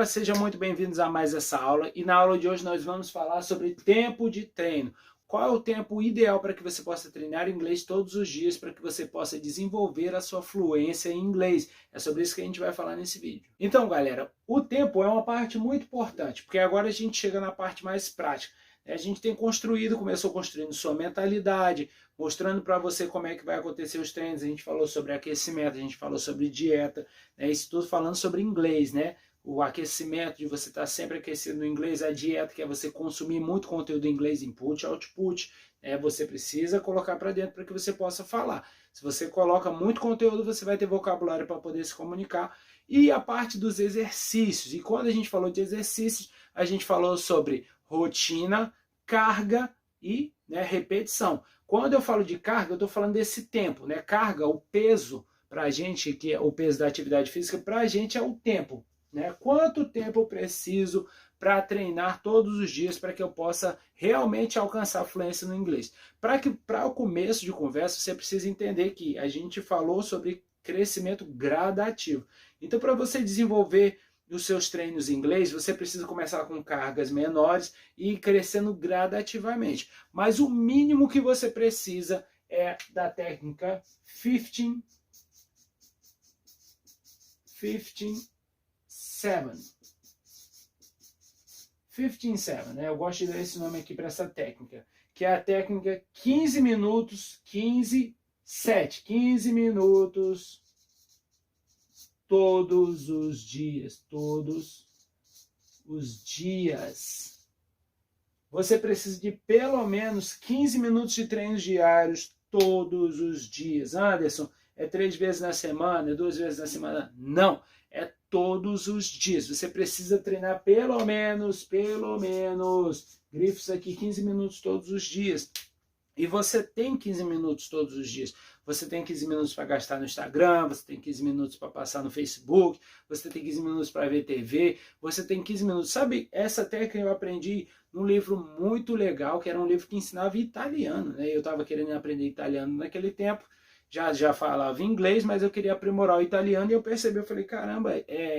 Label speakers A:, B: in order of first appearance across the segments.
A: sejam muito bem-vindos a mais essa aula e na aula de hoje nós vamos falar sobre tempo de treino. Qual é o tempo ideal para que você possa treinar inglês todos os dias, para que você possa desenvolver a sua fluência em inglês? É sobre isso que a gente vai falar nesse vídeo. Então, galera, o tempo é uma parte muito importante, porque agora a gente chega na parte mais prática. A gente tem começou construindo sua mentalidade, mostrando para você como é que vai acontecer os treinos. A gente falou sobre aquecimento, a gente falou sobre dieta, isso tudo falando sobre inglês, né? O aquecimento, de você estar sempre aquecido no inglês, a dieta, que é você consumir muito conteúdo em inglês, input, output, você precisa colocar para dentro para que você possa falar. Se você coloca muito conteúdo, você vai ter vocabulário para poder se comunicar. E a parte dos exercícios, e quando a gente falou de exercícios, a gente falou sobre rotina, carga e repetição. Quando eu falo de carga, eu estou falando desse tempo, carga, o peso para a gente, que é o peso da atividade física, para a gente é o tempo. Quanto tempo eu preciso para treinar todos os dias para que eu possa realmente alcançar a fluência no inglês? Para o começo de conversa, você precisa entender que a gente falou sobre crescimento gradativo. Então, para você desenvolver os seus treinos em inglês, você precisa começar com cargas menores e ir crescendo gradativamente. Mas o mínimo que você precisa é da técnica 15-7. 15-7, eu gosto de dar esse nome aqui para essa técnica, que é a técnica 15 minutos, 15-7, 15 minutos todos os dias, Você precisa de pelo menos 15 minutos de treinos diários todos os dias. Anderson, é 3 vezes na semana, é 2 vezes na semana? Não, é todos os dias. Você precisa treinar pelo menos, grifos aqui, 15 minutos todos os dias. E você tem 15 minutos todos os dias. Você tem 15 minutos para gastar no Instagram, você tem 15 minutos para passar no Facebook, você tem 15 minutos para ver TV, você tem 15 minutos. Sabe, essa técnica eu aprendi num livro muito legal, que era um livro que ensinava italiano. Eu estava querendo aprender italiano naquele tempo, já falava inglês, mas eu queria aprimorar o italiano e eu percebi, eu falei, caramba,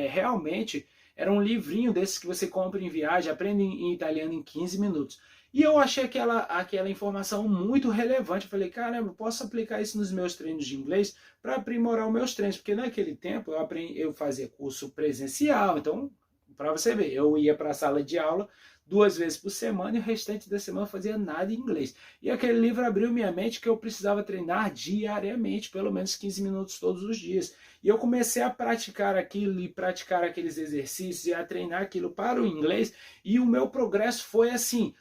A: realmente era um livrinho desses que você compra em viagem, aprende em italiano em 15 minutos. E eu achei aquela informação muito relevante. Eu falei, caramba, eu posso aplicar isso nos meus treinos de inglês para aprimorar os meus treinos. Porque naquele tempo eu fazia curso presencial. Então, para você ver, eu ia para a sala de aula 2 vezes por semana e o restante da semana eu fazia nada em inglês. E aquele livro abriu minha mente que eu precisava treinar diariamente, pelo menos 15 minutos todos os dias. E eu comecei a praticar aquilo e praticar aqueles exercícios e a treinar aquilo para o inglês. E o meu progresso foi assim,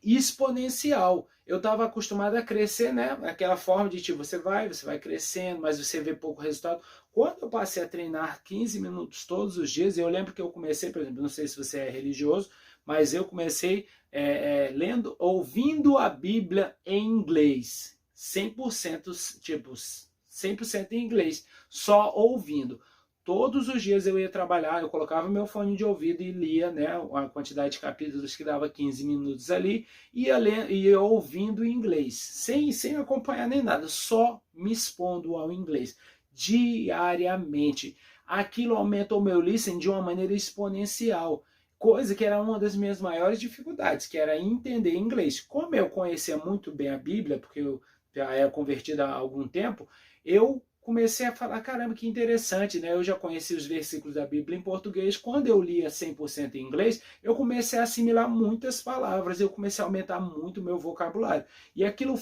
A: exponencial. Eu estava acostumado a crescer, aquela forma de tipo, você vai crescendo, mas você vê pouco resultado. Quando eu passei a treinar 15 minutos todos os dias, eu lembro que eu comecei, por exemplo, não sei se você é religioso, mas eu comecei ouvindo a Bíblia em inglês, 100%, tipo, 100% em inglês, só ouvindo. Todos os dias eu ia trabalhar, eu colocava meu fone de ouvido e lia a quantidade de capítulos que dava 15 minutos ali, e ia ouvindo em inglês, sem acompanhar nem nada, só me expondo ao inglês, diariamente. Aquilo aumentou o meu listening de uma maneira exponencial, coisa que era uma das minhas maiores dificuldades, que era entender inglês. Como eu conhecia muito bem a Bíblia, porque eu já era convertido há algum tempo, eu comecei a falar, caramba, que interessante, eu já conheci os versículos da Bíblia em português. Quando eu lia 100% em inglês, eu comecei a assimilar muitas palavras, eu comecei a aumentar muito o meu vocabulário. E aquilo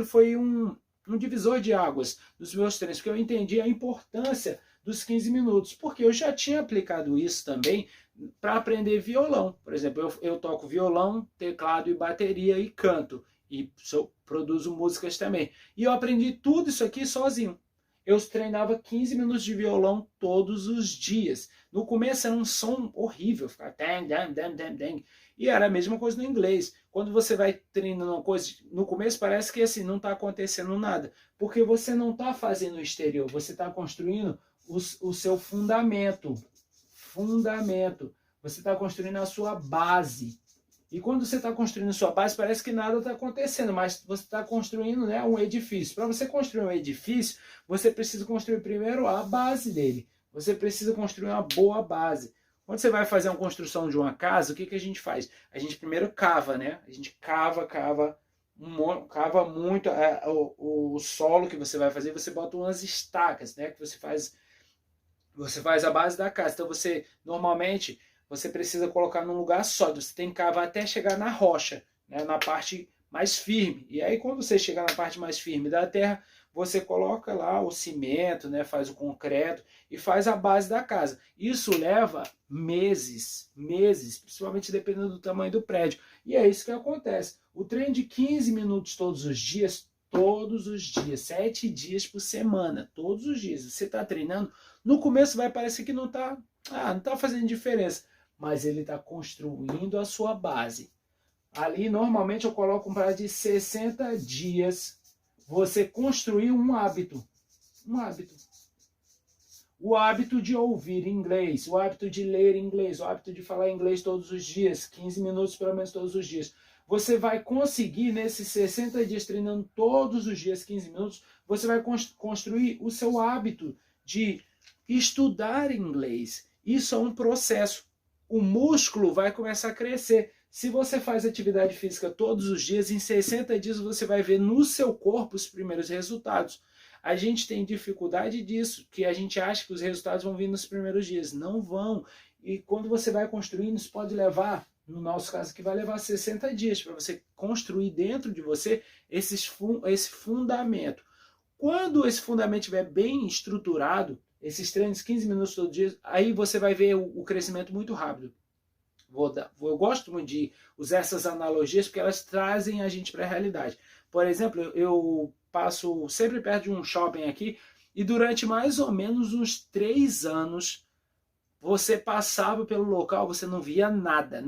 A: foi um divisor de águas dos meus treinos, porque eu entendi a importância dos 15 minutos, porque eu já tinha aplicado isso também para aprender violão. Por exemplo, eu toco violão, teclado e bateria e canto, e produzo músicas também. E eu aprendi tudo isso aqui sozinho. Eu treinava 15 minutos de violão todos os dias. No começo era um som horrível, ficava dang, dang, dang, dang, dang. E era a mesma coisa no inglês. Quando você vai treinando uma coisa, no começo parece que assim, não está acontecendo nada. Porque você não está fazendo o exterior, você está construindo o seu fundamento. Você está construindo a sua base. E quando você está construindo sua base, parece que nada está acontecendo, mas você está construindo um edifício. Para você construir um edifício, você precisa construir primeiro a base dele. Você precisa construir uma boa base. Quando você vai fazer uma construção de uma casa, o que, que a gente faz? A gente primeiro cava, né? A gente cava muito o solo que você vai fazer, você bota umas estacas, né? Que você faz a base da casa. Então você, normalmente, você precisa colocar num lugar sólido. Você tem que cavar até chegar na rocha, né? Na parte mais firme. E aí quando você chegar na parte mais firme da terra, você coloca lá o cimento, né? Faz o concreto e faz a base da casa. Isso leva meses, principalmente dependendo do tamanho do prédio. E é isso que acontece. O treino de 15 minutos todos os dias, 7 dias por semana, todos os dias. Você está treinando, no começo vai parecer que não está fazendo diferença, mas ele está construindo a sua base. Ali, normalmente, eu coloco um prazo de 60 dias você construir um hábito. Um hábito. O hábito de ouvir inglês, o hábito de ler inglês, o hábito de falar inglês todos os dias, 15 minutos pelo menos todos os dias. Você vai conseguir, nesses 60 dias, treinando todos os dias 15 minutos, você vai construir o seu hábito de estudar inglês. Isso é um processo. O músculo vai começar a crescer. Se você faz atividade física todos os dias, em 60 dias você vai ver no seu corpo os primeiros resultados. A gente tem dificuldade disso, que a gente acha que os resultados vão vir nos primeiros dias. Não vão. E quando você vai construindo, isso pode levar, no nosso caso aqui, vai levar 60 dias para você construir dentro de você esse fundamento. Quando esse fundamento estiver bem estruturado, esses treinos 15 minutos todo dia, aí você vai ver o crescimento muito rápido. Eu gosto muito de usar essas analogias porque elas trazem a gente para a realidade. Por exemplo, eu passo sempre perto de um shopping aqui e durante mais ou menos uns 3 anos você passava pelo local, você não via nada.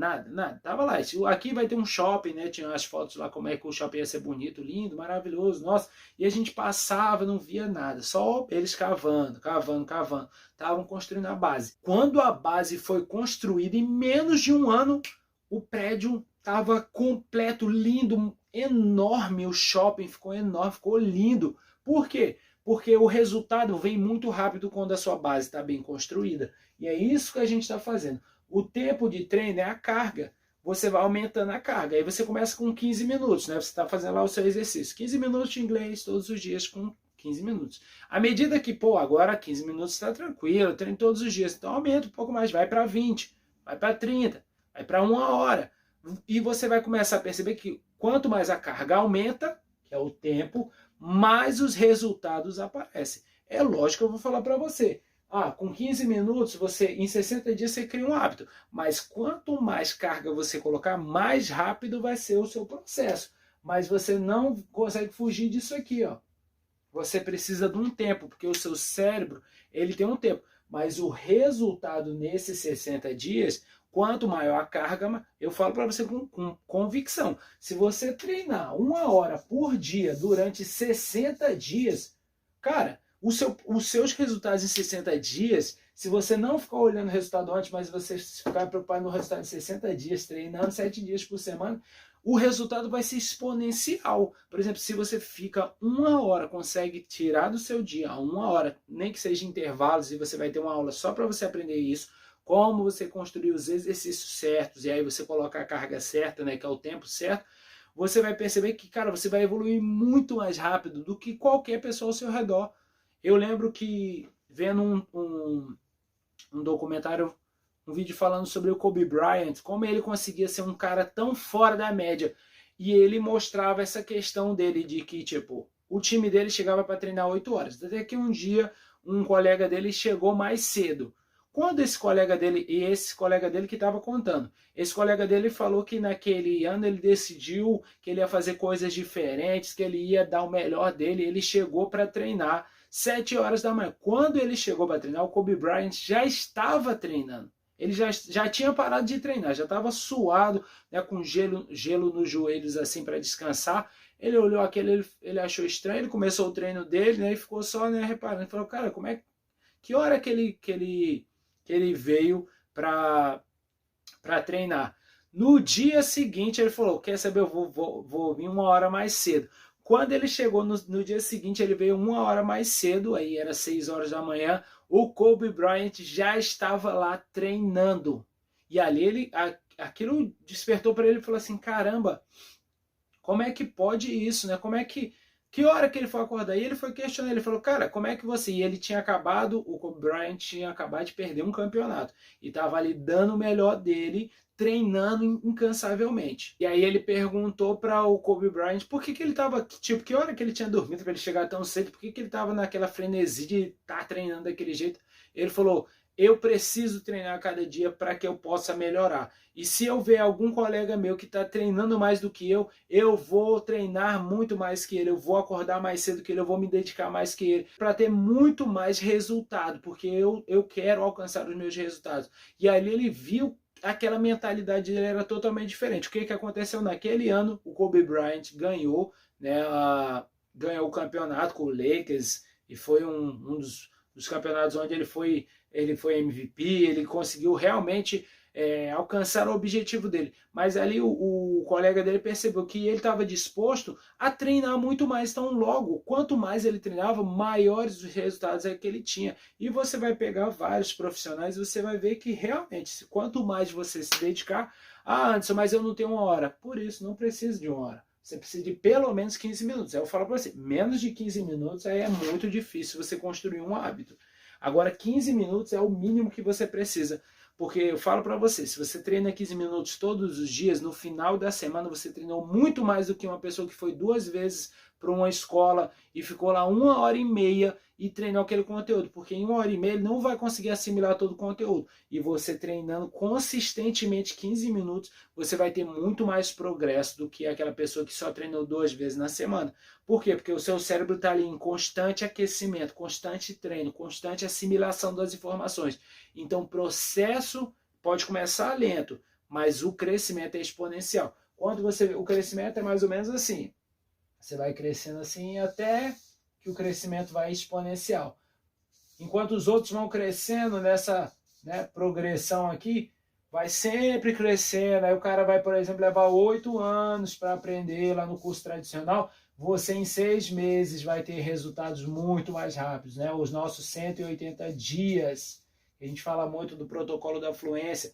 A: Tava lá. Aqui vai ter um shopping, né? Tinha as fotos lá como é que o shopping ia ser bonito, lindo, maravilhoso, nossa. E a gente passava, não via nada. Só eles cavando. Estavam construindo a base. Quando a base foi construída, em menos de um ano, o prédio estava completo, lindo, enorme. O shopping ficou enorme, ficou lindo. Por quê? Porque o resultado vem muito rápido quando a sua base está bem construída. E é isso que a gente está fazendo. O tempo de treino é a carga. Você vai aumentando a carga. Aí você começa com 15 minutos, né? Você está fazendo lá o seu exercício. 15 minutos de inglês todos os dias com 15 minutos. À medida que, agora 15 minutos está tranquilo, eu treino todos os dias. Então aumenta um pouco mais, vai para 20, vai para 30, vai para 1 hora. E você vai começar a perceber que quanto mais a carga aumenta, que é o tempo, mais os resultados aparecem. É lógico que eu vou falar para você. Com 15 minutos, em 60 dias você cria um hábito. Mas quanto mais carga você colocar, mais rápido vai ser o seu processo. Mas você não consegue fugir disso aqui, ó. Você precisa de um tempo, porque o seu cérebro, ele tem um tempo. Mas o resultado nesses 60 dias, quanto maior a carga, eu falo para você com convicção. Se você treinar 1 hora por dia durante 60 dias, cara, os seus resultados em 60 dias, se você não ficar olhando o resultado antes, mas você ficar preocupado no resultado em 60 dias, treinando 7 dias por semana, o resultado vai ser exponencial. Por exemplo, se você fica 1 hora, consegue tirar do seu dia 1 hora, nem que seja intervalos, e você vai ter uma aula só para você aprender isso, como você construir os exercícios certos, e aí você coloca a carga certa, né, que é o tempo certo, você vai perceber que, cara, você vai evoluir muito mais rápido do que qualquer pessoa ao seu redor. Eu lembro que, vendo um documentário, um vídeo falando sobre o Kobe Bryant, como ele conseguia ser um cara tão fora da média, e ele mostrava essa questão dele de que, tipo, o time dele chegava para treinar 8 horas, até que um dia um colega dele chegou mais cedo. Quando esse colega dele que estava contando, esse colega dele falou que naquele ano ele decidiu que ele ia fazer coisas diferentes, que ele ia dar o melhor dele, ele chegou para treinar 7 horas da manhã. Quando ele chegou para treinar, o Kobe Bryant já estava treinando. Ele já tinha parado de treinar, já estava suado, né, com gelo nos joelhos assim para descansar. Ele olhou aquele, ele achou estranho, ele começou o treino dele, né, e ficou só, né, reparando. Ele falou, cara, que hora que ele veio para treinar? No dia seguinte ele falou, quer saber, eu vou vir 1 hora mais cedo. Quando ele chegou no dia seguinte, ele veio 1 hora mais cedo, aí era 6 horas da manhã, o Kobe Bryant já estava lá treinando. E ali aquilo despertou para ele e falou assim, caramba, como é que pode isso, né? Que hora que ele foi acordar? E ele foi questionar, ele falou, cara, como é que você... E ele tinha acabado, o Kobe Bryant tinha acabado de perder um campeonato. E estava ali dando o melhor dele, treinando incansavelmente. E aí ele perguntou para o Kobe Bryant por que ele estava, tipo, que hora que ele tinha dormido para ele chegar tão cedo, por que ele estava naquela frenesi de estar treinando daquele jeito. Ele falou, eu preciso treinar cada dia para que eu possa melhorar. E se eu ver algum colega meu que está treinando mais do que eu vou treinar muito mais que ele, eu vou acordar mais cedo que ele, eu vou me dedicar mais que ele, para ter muito mais resultado, porque eu quero alcançar os meus resultados. E ali ele viu aquela mentalidade dele era totalmente diferente. O que aconteceu naquele ano? O Kobe Bryant ganhou, né, ganhou o campeonato com o Lakers, e foi um dos campeonatos onde ele foi MVP, ele conseguiu realmente alcançar o objetivo dele. Mas ali o colega dele percebeu que ele estava disposto a treinar muito mais. Então logo, quanto mais ele treinava, maiores os resultados é que ele tinha. E você vai pegar vários profissionais e você vai ver que realmente, quanto mais você se dedicar, Anderson, mas eu não tenho 1 hora. Por isso, não precisa de 1 hora. Você precisa de pelo menos 15 minutos. Aí eu falo para você, menos de 15 minutos aí é muito difícil você construir um hábito. Agora, 15 minutos é o mínimo que você precisa. Porque eu falo para você, se você treina 15 minutos todos os dias, no final da semana você treinou muito mais do que uma pessoa que foi 2 vezes para uma escola e ficou lá 1 hora e meia e treinou aquele conteúdo. Porque em 1 hora e meia ele não vai conseguir assimilar todo o conteúdo. E você treinando consistentemente 15 minutos, você vai ter muito mais progresso do que aquela pessoa que só treinou 2 vezes na semana. Por quê? Porque o seu cérebro está ali em constante aquecimento, constante treino, constante assimilação das informações. Então o processo pode começar lento, mas o crescimento é exponencial. O crescimento é mais ou menos assim. Você vai crescendo assim até que o crescimento vai exponencial. Enquanto os outros vão crescendo nessa, né, progressão aqui, vai sempre crescendo. Aí o cara vai, por exemplo, levar 8 anos para aprender lá no curso tradicional. Você em 6 meses vai ter resultados muito mais rápidos, né? Os nossos 180 dias, a gente fala muito do protocolo da fluência.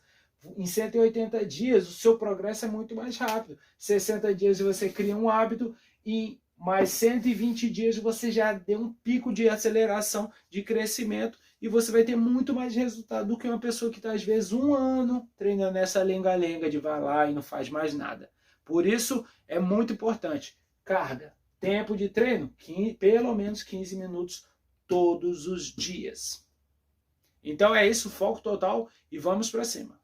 A: Em 180 dias, o seu progresso é muito mais rápido. 60 dias você cria um hábito e mais 120 dias você já deu um pico de aceleração, de crescimento, e você vai ter muito mais resultado do que uma pessoa que está, às vezes, 1 ano treinando essa lenga-lenga de vai lá e não faz mais nada. Por isso, é muito importante. Carga, tempo de treino, pelo menos 15 minutos todos os dias. Então é isso, foco total e vamos para cima.